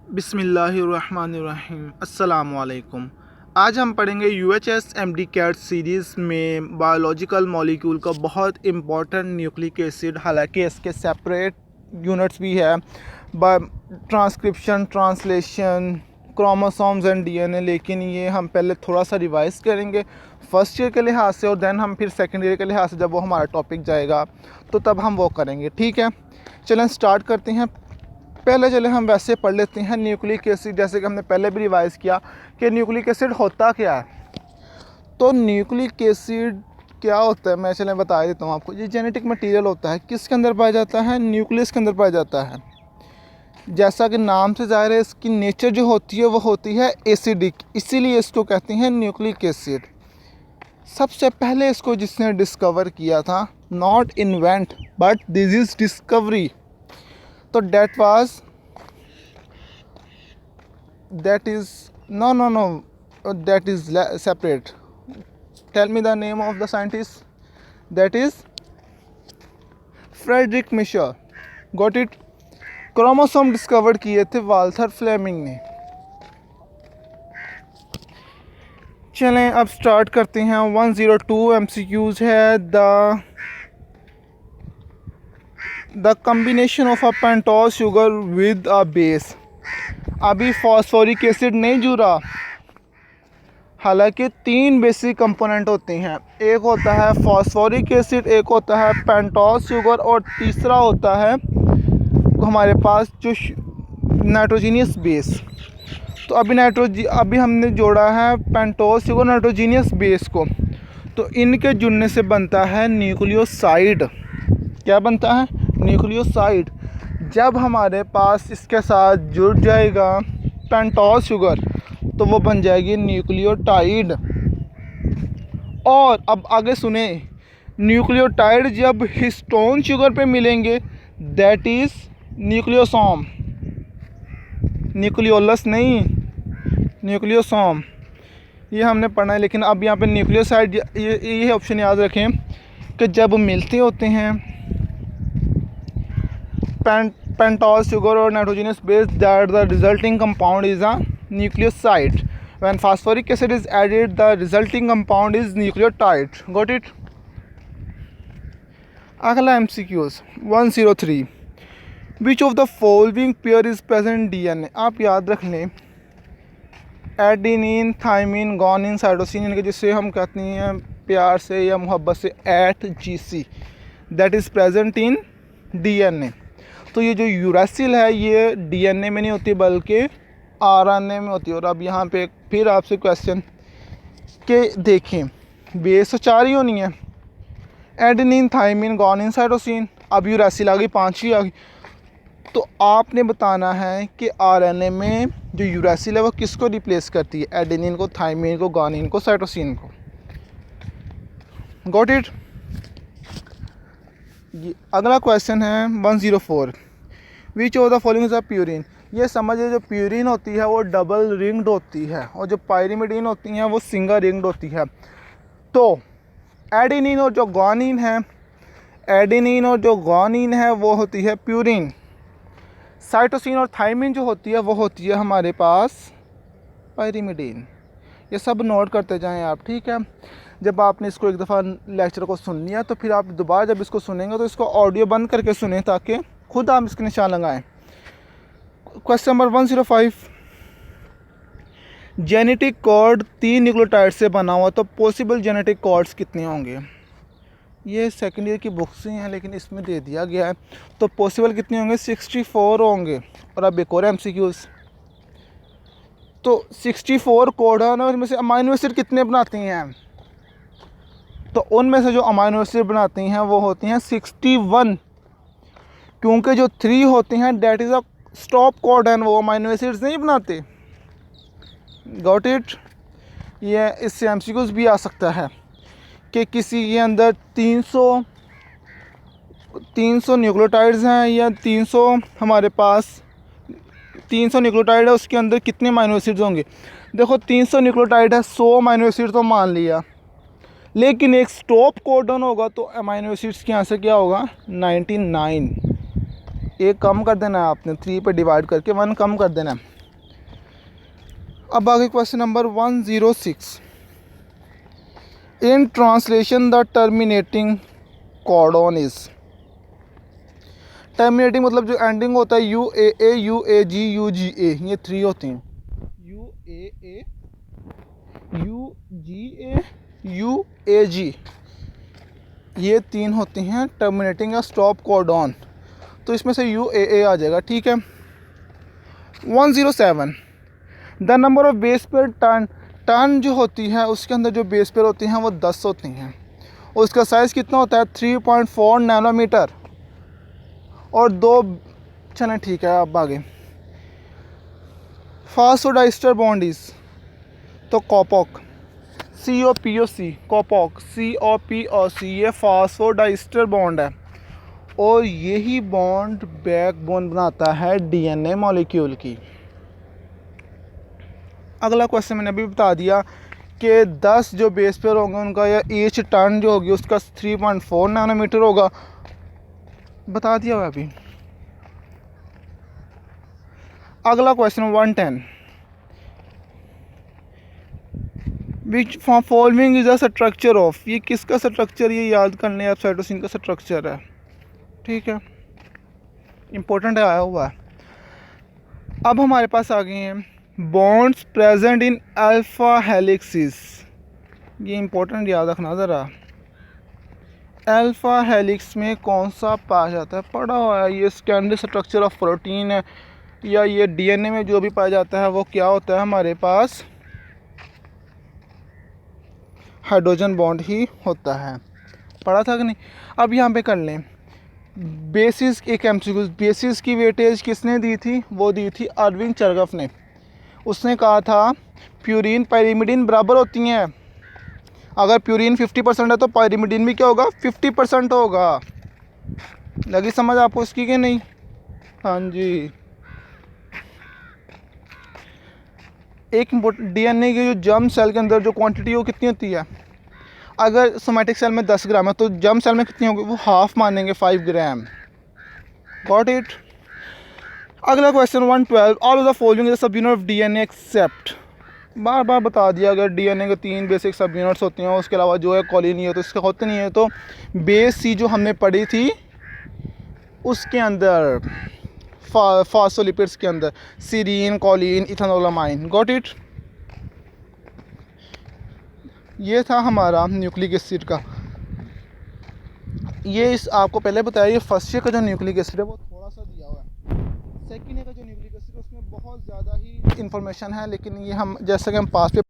बिस्मिल्लाहिर्रहमानिर्रहीम अस्सलामुअलैकुम। आज हम पढ़ेंगे UHS MD कैट सीरीज़ में बायोलॉजिकल मॉलिक्यूल का बहुत इम्पॉर्टेंट न्यूक्लिक एसिड। हालांकि इसके सेपरेट यूनिट्स भी है, transcription, translation, chromosomes and DNA, लेकिन ये हम पहले थोड़ा सा रिवाइज करेंगे फर्स्ट ईयर के लिहाज से, और दैन हम फिर सेकेंड ईयर के लिहाज से जब वो हमारा टॉपिक जाएगा तो तब हम वो करेंगे। ठीक है, चलें स्टार्ट करते हैं। पहले चले हम वैसे पढ़ लेते हैं न्यूक्लिक एसिड, जैसे कि हमने पहले भी रिवाइज़ किया कि न्यूक्लिक एसिड होता क्या है। तो न्यूक्लिक एसिड क्या होता है मैं चलें बता देता हूँ आपको। ये जेनेटिक मटेरियल होता है, किसके अंदर पाया जाता है? न्यूक्लियस के अंदर पाया जाता है। जैसा कि नाम से ज़ाहिर है, इसकी नेचर जो होती है वो होती है एसिडिक, इसीलिए इसको कहते हैं न्यूक्लिक एसिड। सबसे पहले इसको जिसने डिस्कवर किया था, not invent but this is discovery, तो that is separate. Tell me the name of the scientist. That is Friedrich Miescher. Got it? Chromosome discover किए थे वाल्थर फ्लेमिंग ने। चलें अब स्टार्ट करते हैं। 102 MCQs है। The combination of a pentose sugar with a base. अभी phosphoric acid नहीं जुड़ा, हालांकि 3 बेसिक कंपोनेंट होते हैं। एक होता है फॉस्फोरिक एसिड, एक होता है पेंटोज शुगर, और तीसरा होता है हमारे पास जो नाइट्रोजीनियस बेस। तो अभी हमने जोड़ा है पेंटोज शुगर नाइट्रोजीनियस बेस को, तो इनके जुड़ने से बनता है न्यूक्लियोसाइड। क्या बनता है? न्यूक्लियोसाइड। जब हमारे पास इसके साथ जुड़ जाएगा पेंटोज शुगर तो वो बन जाएगी न्यूक्लियोटाइड। और अब आगे सुने, न्यूक्लियोटाइड जब हिस्टोन शुगर पे मिलेंगे दैट इज़ न्यूक्लियोसोम। न्यूक्लियोलस नहीं, न्यूक्लियोसोम। ये हमने पढ़ा है, लेकिन अब यहाँ पे न्यूक्लियोसाइड, ये ऑप्शन याद रखें कि जब मिलते होते हैं पेंटोज शुगर और nitrogenous base, that the resulting compound is a nucleoside. When phosphoric acid is added, the resulting compound is nucleotide. Got it? अगला MCQs 103। Which of the following pair is present in DNA? आप याद रख लें, adenine, thymine, guanine, cytosine, इनके जिससे हम कहते हैं प्यार से या मोहब्बत से ATGC, that is present in DNA। तो ये जो यूरेसिल है ये DNA में नहीं होती बल्कि RNA में होती है। और अब यहाँ पे फिर आपसे क्वेश्चन के देखें, बेस तो 4 ही होनी है, एडेनिन, थाइमिन, गुआनिन, साइटोसिन। अब यूरेसिल आ गई, 5 ही आ गई। तो आपने बताना है कि RNA में जो यूरेसिल है वो किसको रिप्लेस करती है? एडेनिन को, थाइमिन को, गुआनिन को, साइटोसिन को। Got it? अगला क्वेश्चन है 104। Which of the following is a purine? ये समझिए, जो प्यूरिन होती है वो डबल रिंग्ड होती है, और जो पायरिमिडीन होती हैं वो सिंगल रिंग्ड होती है। तो एडेनिन और जो गुआनिन है वो होती है प्यूरिन। साइटोसिन और थाइमिन जो होती है वो होती है हमारे पास पायरिमिडीन। ये सब नोट करते जाएं आप, ठीक है। जब आपने इसको एक दफ़ा लेक्चर को सुन लिया तो फिर आप दोबारा जब इसको सुनेंगे तो इसको ऑडियो बंद करके सुनें ताकि खुद आप इसके निशान लगाएं। Question number 105। Genetic code 3 nucleotide से बना हुआ, तो पॉसिबल जेनेटिक कोड्स कितने होंगे? ये सेकेंड ईयर की बुक्स ही हैं लेकिन इसमें दे दिया गया है। तो पॉसिबल कितने होंगे? 64 होंगे। और अब एक और MCQs, तो 64 कोड है ना, उसमें से अमाइनो एसिड कितने बनाती हैं? तो उनमें से जो अमाइनो एसिड बनाती हैं वो होती हैं 61, क्योंकि जो 3 होती हैं that is a stop codon, वो अमाइनो एसिड्स नहीं बनाते। Got it? ये इससे MCQs भी आ सकता है कि किसी के अंदर 300 न्यूक्लियोटाइड्स हैं, या 300 हमारे पास 300 न्यूक्लियोटाइड है, उसके अंदर कितने अमाइनो एसिड्स होंगे? देखो 300 न्यूक्लियोटाइड है, 100 अमाइनो एसिड तो मान लिया, लेकिन एक स्टॉप कोडन होगा तो अमाइनो एसिड्स के यहाँ से क्या होगा? 99। एक कम कर देना है आपने, 3 पे डिवाइड करके 1 कम कर देना है। अब आगे question number 106। In translation the terminating codon is. Terminating मतलब जो एंडिंग होता है UAA UAG UGA, ये 3 होती हैं। UAA UGA UAG, ये 3 होती हैं टर्मिनेटिंग या स्टॉप कॉर्डन, तो इसमें से UAA आ जाएगा। ठीक है। 107। The number of base pair turn जो होती है उसके अंदर जो बेस पेयर होती हैं वो 10 होती हैं। उसका साइज़ कितना होता है 3.4 नैनोमीटर और 2। चलें ठीक है, अब आगे। फास्फोडाइस्टर बॉन्ड इज, तो कॉपोक COPOC, कॉपोक COPOC, ये फास्फोडाइस्टर बॉन्ड है और यही बॉन्ड बैकबोन बनाता है DNA मॉलिक्यूल की। अगला क्वेश्चन मैंने अभी बता दिया कि 10 जो बेस पेयर होंगे उनका या ईच टर्न जो होगी उसका 3.4 नैनोमीटर होगा, बता दिया हुआ अभी। अगला question 110। Which following is a structure of, ये किसका स्ट्रक्चर, ये याद करने आप, साइटोसिन का स्ट्रक्चर है। ठीक है, इंपॉर्टेंट आया हुआ है। अब हमारे पास आ गए हैं बॉन्ड्स प्रेजेंट इन अल्फा हेलिक्सिस, ये इंपॉर्टेंट याद रखना ज़रा। अल्फा हेलिक्स में कौन सा पाया जाता है, पढ़ा हुआ है, ये सेकेंडरी स्ट्रक्चर ऑफ प्रोटीन है, या ये DNA में जो भी पाया जाता है वो क्या होता है हमारे पास, हाइड्रोजन बॉन्ड ही होता है। पढ़ा था कि नहीं। अब यहाँ पे कर लें बेसिस, एक MCQ। बेसिस की वेटेज किसने दी थी, वो दी थी अरविंद चरगफ ने। उसने कहा था प्यूरिन पायरिमिडिन बराबर होती हैं, अगर प्यूरिन 50% है तो पायरिमिडिन भी क्या होगा 50% होगा। लगी समझ आपको इसकी कि नहीं। हाँ जी। एक DNA के जो जर्म सेल के अंदर जो क्वांटिटी है वो कितनी होती है, अगर सोमैटिक सेल में 10 ग्राम है तो जर्म सेल में कितनी होगी, वो हाफ मानेंगे 5 ग्राम। Got it. अगला question 112। All of the following is sub unit of DNA except, बार बार बता दिया, अगर DNA के 3 बेसिक सब यूनिट्स होती हैं उसके अलावा जो है कॉलिन नहीं है तो इसका होते नहीं है। तो बेस C जो हमने पढ़ी थी उसके अंदर फॉस्फोलिपिड्स के अंदर serine, choline, ethanolamine. Got it. ये था हमारा न्यूक्लिक एसिड का। ये इस आपको पहले बताया, ये फर्स्ट ईयर का जो न्यूक्लिक एसिड है वो थोड़ा सा दिया हुआ है। सेकेंड ईयर का जो न्यूक्लिक एसिड है उसमें बहुत ज़्यादा ही इंफॉर्मेशन है, लेकिन ये हम जैसे कि हम पास पे